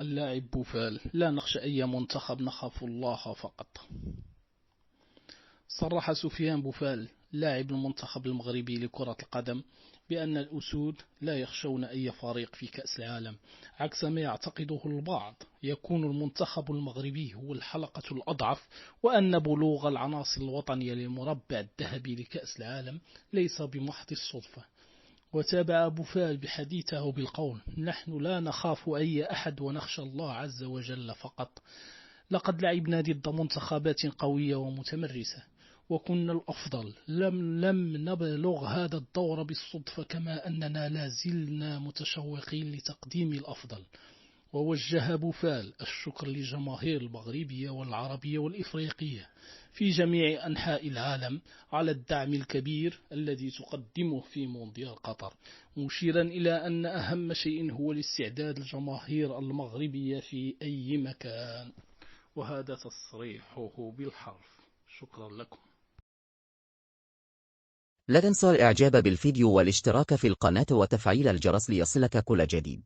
اللاعب بوفال: لا نخشى أي منتخب، نخاف الله فقط. صرح سفيان بوفال لاعب المنتخب المغربي لكرة القدم بأن الأسود لا يخشون أي فريق في كأس العالم، عكس ما يعتقده البعض يكون المنتخب المغربي هو الحلقة الأضعف، وأن بلوغ العناصر الوطنية للمربع الذهبي لكأس العالم ليس بمحض الصدفة. وتابع بوفال بحديثه بالقول: نحن لا نخاف أي أحد ونخشى الله عز وجل فقط. لقد لعبنا ضد منتخبات قوية ومتمرسة وكنا الأفضل، لم نبلغ هذا الدور بالصدفة، كما أننا لا زلنا متشوقين لتقديم الأفضل. ووجه بوفال الشكر لجماهير المغربية والعربية والإفريقية في جميع أنحاء العالم على الدعم الكبير الذي تقدمه في مونديال قطر، مشيرا إلى أن أهم شيء هو الاستعداد الجماهير المغربية في أي مكان. وهذا تصريحه بالحرف. شكرا لكم. لا تنسى الإعجاب بالفيديو والاشتراك في القناة وتفعيل الجرس ليصلك كل جديد.